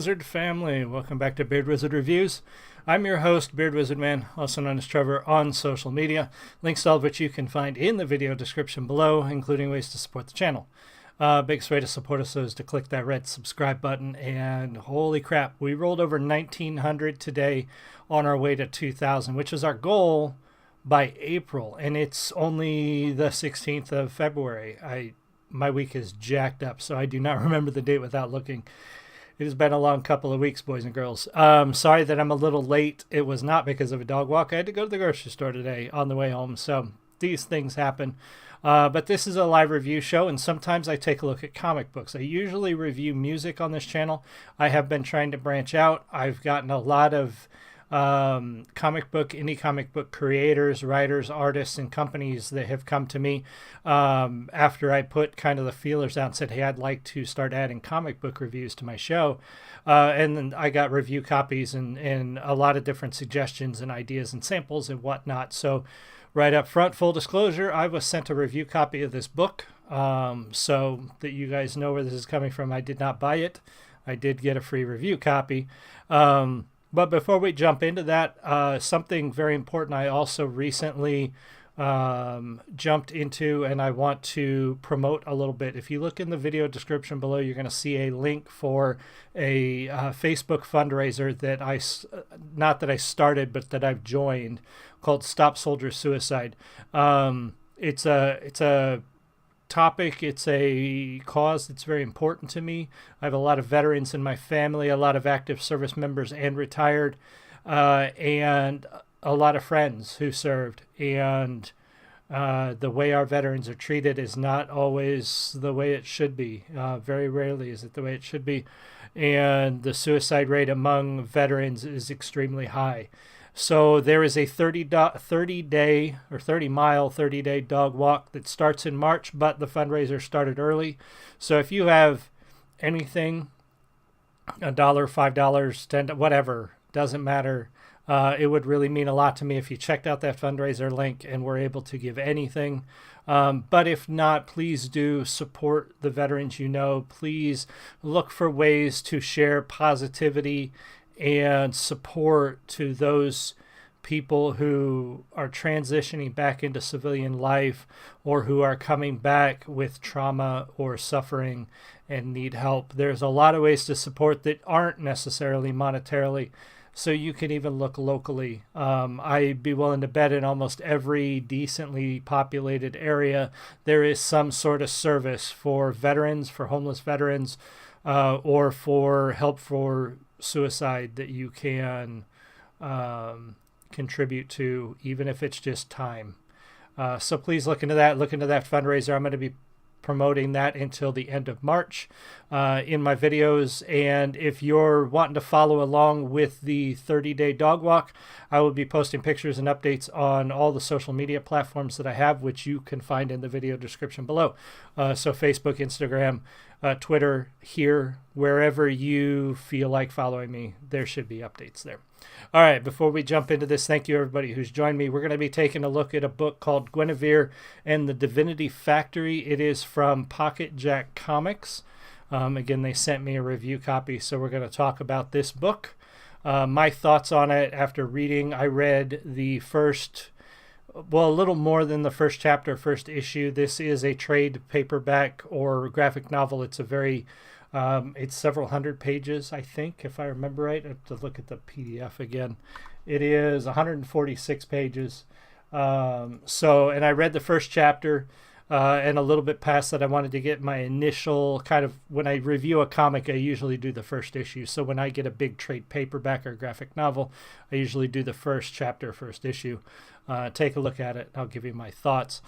Wizard family, welcome back to Beard Wizard Reviews. I'm your host, Beard Wizard Man, also known as Trevor on social media, links to all of which you can find in the video description below, including ways to support the channel. Biggest way to support us is to click that red subscribe button, and holy crap, we rolled over 1,900 today on our way to 2,000, which is our goal by April, and it's only the 16th of February. My week is jacked up, so I do not remember the date without looking. It has been a long couple of weeks, boys and girls. Sorry that I'm a little late. It was not because of a dog walk. I had to go to the grocery store today on the way home, so these things happen. But this is a live review show, and sometimes I take a look at comic books. I usually review music on this channel. I have been trying to branch out. I've gotten a lot of indie comic book creators, writers, artists, and companies that have come to me after I put kind of the feelers out and said, hey, I'd like to start adding comic book reviews to my show. And then I got review copies and a lot of different suggestions and ideas and samples and whatnot. So right up front, full disclosure, I was sent a review copy of this book so that you guys know where this is coming from. I did not buy it. I did get a free review copy. But before we jump into that, something very important I also recently jumped into and I want to promote a little bit. If you look in the video description below, you're going to see a link for a Facebook fundraiser that not that I started, but that I've joined, called Stop Soldier Suicide. It's a topic. It's a cause that's very important to me. I have a lot of veterans in my family, a lot of active service members and retired, and a lot of friends who served. And the way our veterans are treated is not always the way it should be. Very rarely is it the way it should be. And the suicide rate among veterans is extremely high. So there is a 30-day dog walk that starts in March, but the fundraiser started early. So if you have anything, $1, $5, $10, whatever, doesn't matter. It would really mean a lot to me if you checked out that fundraiser link and were able to give anything. But if not, please do support the veterans you know. Please look for ways to share positivity and support to those people who are transitioning back into civilian life or who are coming back with trauma or suffering and need help. There's a lot of ways to support that aren't necessarily monetarily, so you can even look locally. I'd be willing to bet in almost every decently populated area there is some sort of service for veterans, for homeless veterans, or for help for suicide that you can contribute to, even if it's just time. So please look into that fundraiser. I'm going to be promoting that until the end of March in my videos. And if you're wanting to follow along with the 30-day dog walk, I will be posting pictures and updates on all the social media platforms that I have, which you can find in the video description below. So Facebook, Instagram, Twitter, here, wherever you feel like following me, there should be updates there. All right, before we jump into this, thank you everybody who's joined me. We're going to be taking a look at a book called Guinevere and the Divinity Factory. It is from Pocket Jack Comics. Again, they sent me a review copy, so we're going to talk about this book. My thoughts on it after reading. I read the first, well, a little more than the first chapter, first issue. This is a trade paperback or graphic novel. It's a very, it's several hundred pages, I think, if I remember right. I have to look at the PDF again. It is 146 pages. And I read the first chapter, and a little bit past that. I wanted to get my initial kind of, when I review a comic, I usually do the first issue. So when I get a big trade paperback or graphic novel, I usually do the first chapter, first issue. Take a look at it. I'll give you my thoughts.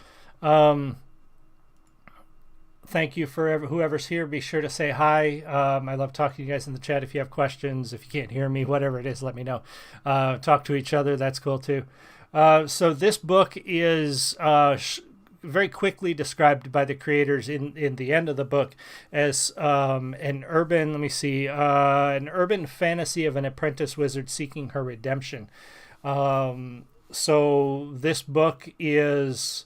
Thank you for whoever's here. Be sure to say hi. I love talking to you guys in the chat. If you have questions, if you can't hear me, whatever it is, let me know. Talk to each other. That's cool too. So this book is very quickly described by the creators in the end of the book as an urban fantasy of an apprentice wizard seeking her redemption. So this book is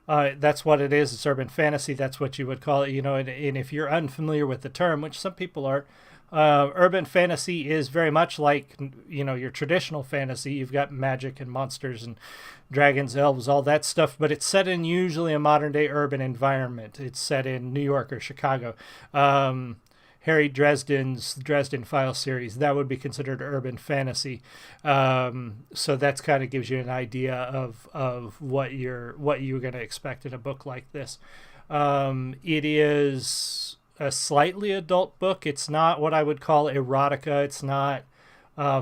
That's what it is. It's urban fantasy. That's what you would call it, you know. And if you're unfamiliar with the term, which some people are, Urban fantasy is very much like, your traditional fantasy. You've got magic and monsters and dragons, elves, all that stuff, but it's set in usually a modern day urban environment. It's set in New York or Chicago. Harry Dresden's Dresden Files series, that would be considered urban fantasy. So that's kind of gives you an idea of what you're going to expect in a book like this. It is a slightly adult book. It's not what I would call erotica. It's not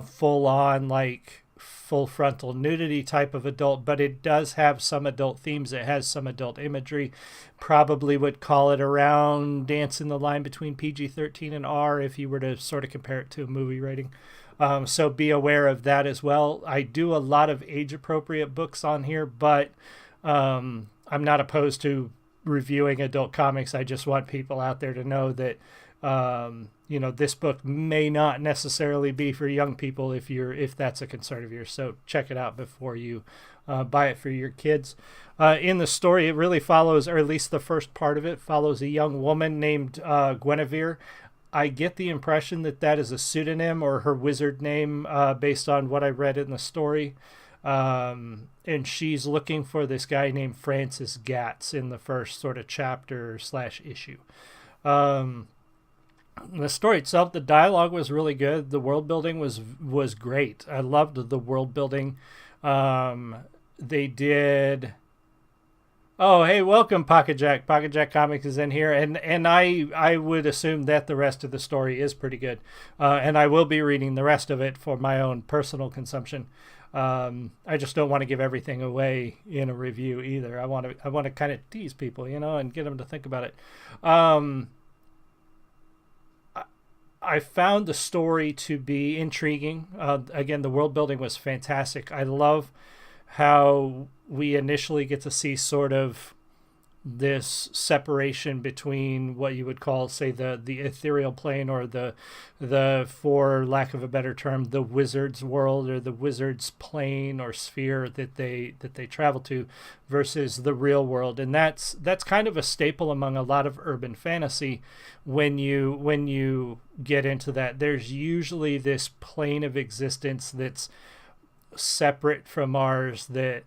full on like full frontal nudity type of adult, but it does have some adult themes. It has some adult imagery. Probably would call it around dancing the line between PG-13 and R if you were to sort of compare it to a movie rating. So be aware of that as well. I do a lot of age appropriate books on here, but I'm not opposed to reviewing adult comics. I just want people out there to know that this book may not necessarily be for young people if that's a concern of yours. So check it out before you buy it for your kids. In the story, it really follows, or at least the first part of it, follows a young woman named Guinevere. I get the impression that is a pseudonym or her wizard name based on what I read in the story. And she's looking for this guy named Francis Gatz in the first sort of chapter / issue. The story itself, the dialogue was really good. The world building was great. I loved the world building. They did. Oh, hey, welcome, Pocket Jack. Pocket Jack Comics is in here, and I would assume that the rest of the story is pretty good, and I will be reading the rest of it for my own personal consumption. I just don't want to give everything away in a review either. I want to kind of tease people, and get them to think about it. I found the story to be intriguing. Again, the world building was fantastic. I love how we initially get to see sort of this separation between what you would call, say, the ethereal plane, or the for lack of a better term, the wizard's world or the wizard's plane or sphere that they travel to, versus the real world. And that's kind of a staple among a lot of urban fantasy. When you get into that, there's usually this plane of existence that's separate from ours, that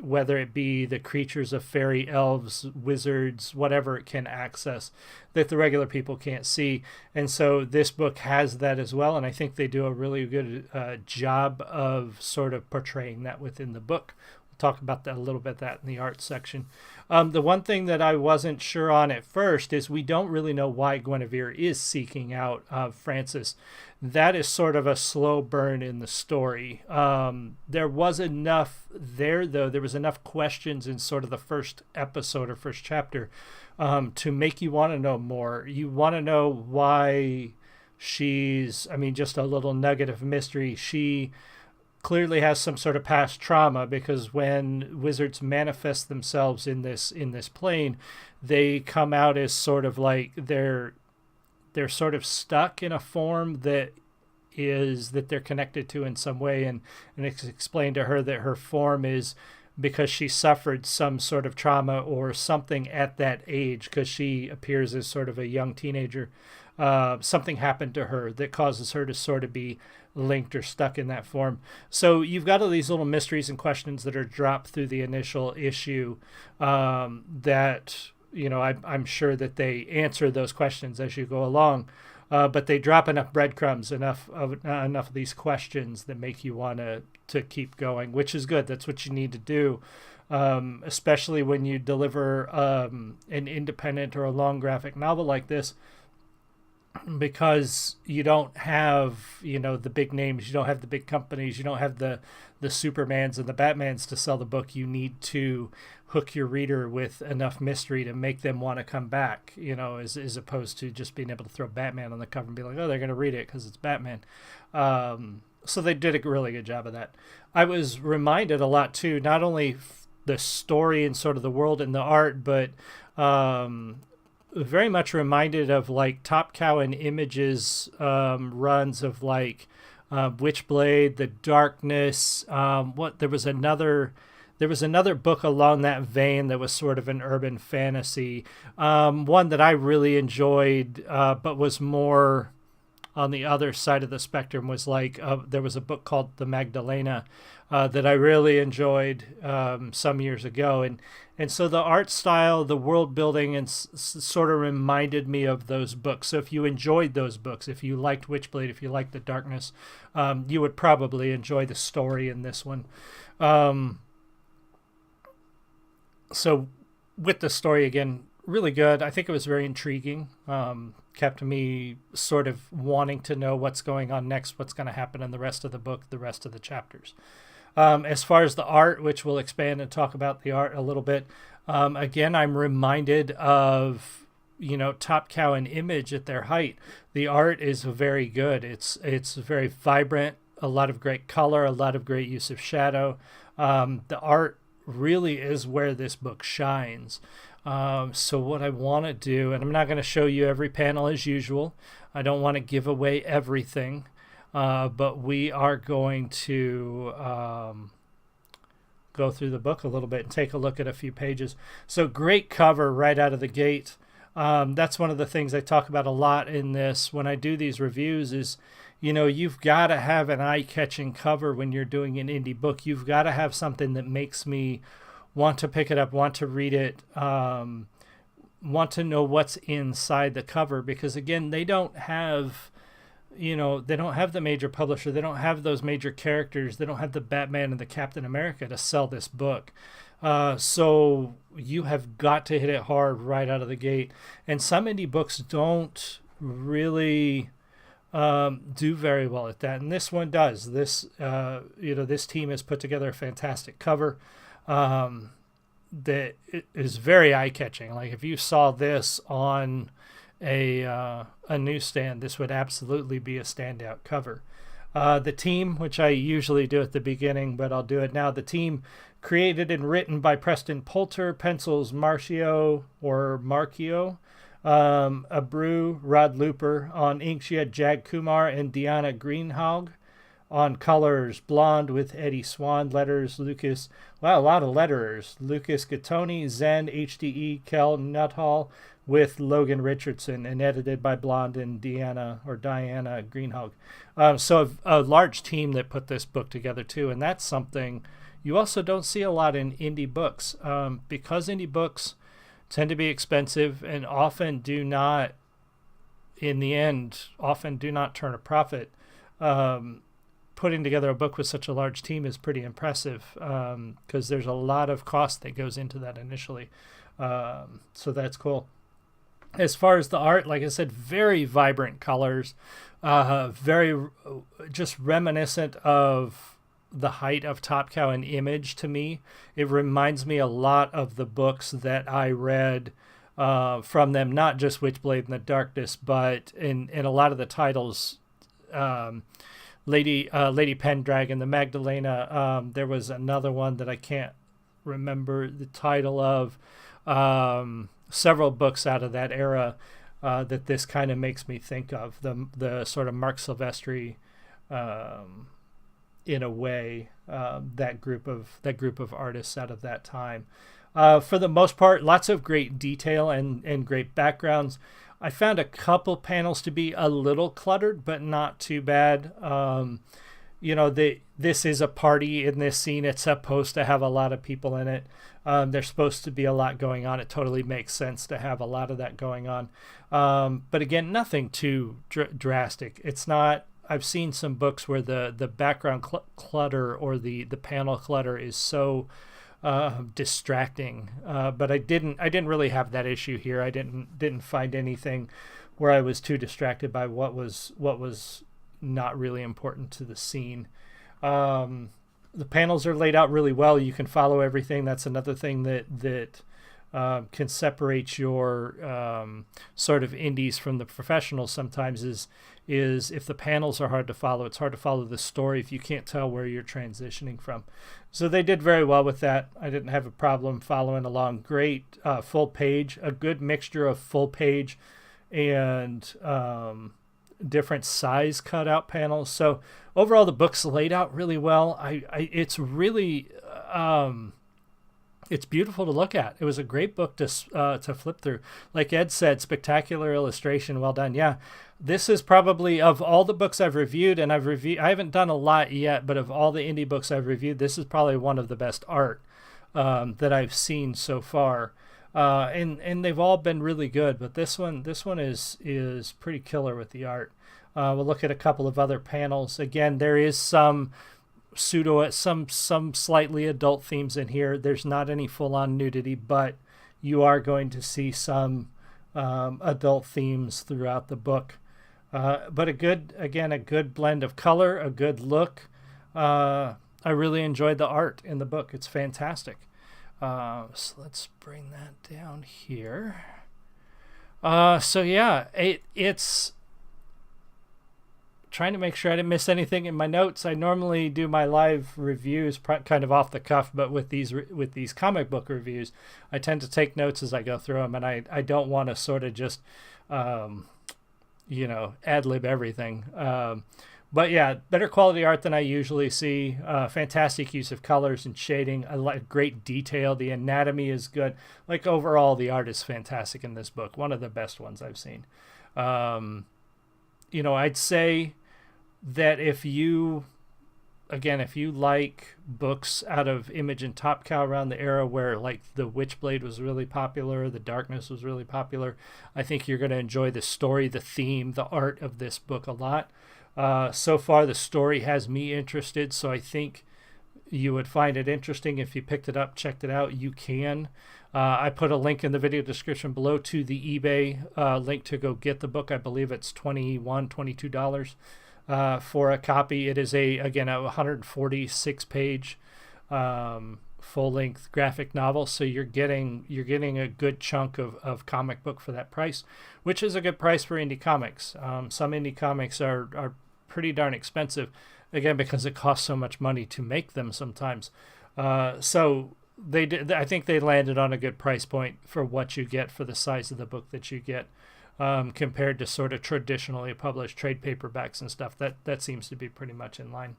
whether it be the creatures of fairy, elves, wizards, whatever it can access, that the regular people can't see. And so this book has that as well, and I think they do a really good job of sort of portraying that within the book. We'll talk about that a little bit, that in the art section. The one thing that I wasn't sure on at first is we don't really know why Guinevere is seeking out Francis. That is sort of a slow burn in the story. There was enough there, though. There was enough questions in sort of the first episode or first chapter to make you want to know more. You want to know why she's, just a little nugget of mystery. She clearly has some sort of past trauma, because when wizards manifest themselves in this plane, they come out as sort of like they're sort of stuck in a form that they're connected to in some way, and it's explained to her that her form is because she suffered some sort of trauma or something at that age, because she appears as sort of a young teenager. Something happened to her that causes her to sort of be linked or stuck in that form. So you've got all these little mysteries and questions that are dropped through the initial issue that I'm sure that they answer those questions as you go along, but they drop enough breadcrumbs, enough of these questions that make you want to keep going, which is good. That's what you need to do, especially when you deliver an independent or a long graphic novel like this, because you don't have the big names, you don't have the big companies, you don't have the Supermans and the Batmans to sell the book. You need to hook your reader with enough mystery to make them want to come back, as opposed to just being able to throw Batman on the cover and be like, oh, they're going to read it because it's Batman. So they did a really good job of that. I was reminded a lot too, not only the story and sort of the world and the art, but very much reminded of like Top Cow and Image's runs of like Witchblade, The Darkness. There There was another book along that vein that was sort of an urban fantasy, one that I really enjoyed, but was more on the other side of the spectrum. Was like there was a book called The Magdalena that I really enjoyed some years ago, and so the art style, the world building, and sort of reminded me of those books. So if you enjoyed those books, if you liked Witchblade, if you liked the darkness, you would probably enjoy the story in this one. So with the story, again, really good. I think it was very intriguing. Kept me sort of wanting to know what's going on next, what's going to happen in the rest of the book, the rest of the chapters. As far as the art, which we'll expand and talk about the art a little bit, again, I'm reminded of, Top Cow and Image at their height. The art is very good. It's very vibrant, a lot of great color, a lot of great use of shadow. The art really is where this book shines. So what I want to do, and I'm not going to show you every panel as usual. I don't want to give away everything, but we are going to go through the book a little bit and take a look at a few pages. So great cover right out of the gate. That's one of the things I talk about a lot in this when I do these reviews is, you've got to have an eye-catching cover when you're doing an indie book. You've got to have something that makes me want to pick it up, want to read it, want to know what's inside the cover, because again, they don't have, they don't have the major publisher, they don't have those major characters, they don't have the Batman and the Captain America to sell this book. So you have got to hit it hard right out of the gate. And some indie books don't really do very well at that, and this one does. This this team has put together a fantastic cover that is very eye-catching. Like if you saw this on a newsstand, this would absolutely be a standout cover. The team, which I usually do at the beginning, but I'll do it now. The team created and written by Preston Poulter, pencils Marcio, Abreu, Rod Looper. On inks, you had Jag Kumar and Deanna Greenhalgh. On colors, Blonde with Eddie Swan. Letters, Lucas. Wow, a lot of letterers. Lucas Gattoni, Zen, HDE, Kel Nuthall with Logan Richardson, and edited by Blonde and Diana Greenhalgh. So a large team that put this book together too, and that's something you also don't see a lot in indie books, because indie books tend to be expensive and often do not turn a profit. Putting together a book with such a large team is pretty impressive, because there's a lot of cost that goes into that initially. So that's cool. As far as the art, like I said, very vibrant colors, very just reminiscent of the height of Top Cow and Image to me. It reminds me a lot of the books that I read from them, not just Witchblade and the Darkness, but in a lot of the titles, Lady Pendragon, the Magdalena. There was another one that I can't remember the title of. Several books out of that era that this kind of makes me think of, the sort of Mark Silvestri, in a way, that group of artists out of that time. For the most part, lots of great detail and great backgrounds. I found a couple panels to be a little cluttered, but not too bad. This is a party in this scene. It's supposed to have a lot of people in it. There's supposed to be a lot going on. It totally makes sense to have a lot of that going on. But again, nothing too drastic. It's not. I've seen some books where the background clutter or the panel clutter is so distracting. But I didn't really have that issue here. I didn't find anything where I was too distracted by what was not really important to the scene. The panels are laid out really well. You can follow everything. That's another thing that can separate your sort of indies from the professionals sometimes is if the panels are hard to follow. It's hard to follow the story if you can't tell where you're transitioning from. So they did very well with that. I didn't have a problem following along. Great full page, a good mixture of full page and different size cutout panels. So overall, the book's laid out really well. It's really It's beautiful to look at. It was a great book to flip through. Like Ed said, spectacular illustration, well done. Yeah, this is probably, of all the books I've reviewed, and I haven't done a lot yet, but of all the indie books I've reviewed, this is probably one of the best art that I've seen so far. And they've all been really good, but this one is pretty killer with the art. We'll look at a couple of other panels. Again, there is some slightly adult themes in here. There's not any full-on nudity, but you are going to see some adult themes throughout the book. But a good blend of color, a good look. I really enjoyed the art in the book. It's fantastic. So let's bring that down here. So yeah, it's trying to make sure I didn't miss anything in my notes. I normally do my live reviews kind of off the cuff, but with these comic book reviews, I tend to take notes as I go through them, and I don't want to sort of just ad-lib everything. But yeah, better quality art than I usually see. Fantastic use of colors and shading. I like great detail. The anatomy is good. Like overall, the art is fantastic in this book. One of the best ones I've seen. I'd say that if you like books out of Image and Top Cow around the era where like the Witchblade was really popular, the Darkness was really popular, I think you're going to enjoy the story, the theme, the art of this book a lot. So far, the story has me interested, so I think you would find it interesting if you picked it up, checked it out. You can. I put a link in the video description below to the eBay link to go get the book. I believe it's $22 for a copy. It is a 146-page full-length graphic novel, so you're getting a good chunk of comic book for that price, which is a good price for indie comics. Some indie comics are pretty darn expensive, again, because it costs so much money to make them sometimes. So they did. I think they landed on a good price point for what you get for the size of the book that you get, compared to sort of traditionally published trade paperbacks and stuff. That seems to be pretty much in line.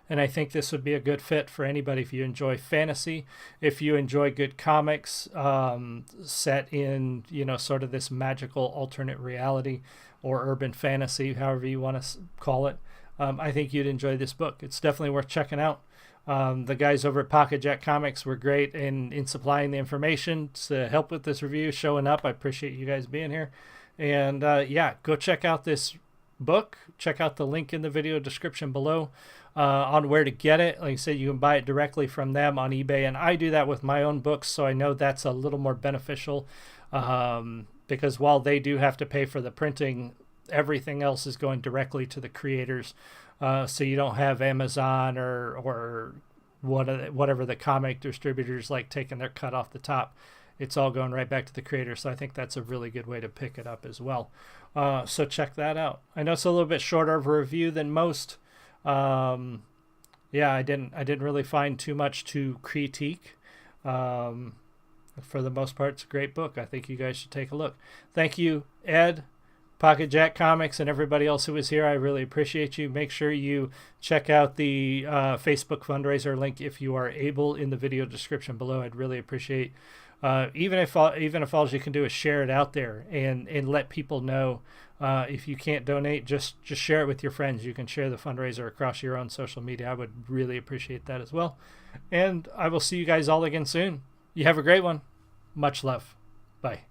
And I think this would be a good fit for anybody if you enjoy fantasy, if you enjoy good comics set in, sort of this magical alternate reality or urban fantasy, however you want to call it. I think you'd enjoy this book. It's definitely worth checking out. The guys over at Pocket Jack Comics were great in supplying the information to help with this review, showing up. I appreciate you guys being here. And go check out this book. Check out the link in the video description below on where to get it. Like I said, you can buy it directly from them on eBay, and I do that with my own books, so I know that's a little more beneficial, because while they do have to pay for the printing, everything else is going directly to the creators, so you don't have Amazon or whatever the comic distributors like taking their cut off the top. It's all going right back to the creator, so I think that's a really good way to pick it up as well. So check that out. I know it's a little bit shorter of a review than most. I didn't really find too much to critique. For the most part, it's a great book. I think you guys should take a look. Thank you, Ed, Pocket Jack Comics, and everybody else who was here. I really appreciate you. Make sure you check out the Facebook fundraiser link if you are able in the video description below. I'd really appreciate even if all you can do is share it out there and let people know. If you can't donate, just share it with your friends. You can share the fundraiser across your own social media. I would really appreciate that as well. And I will see you guys all again soon. You have a great one. Much love. Bye.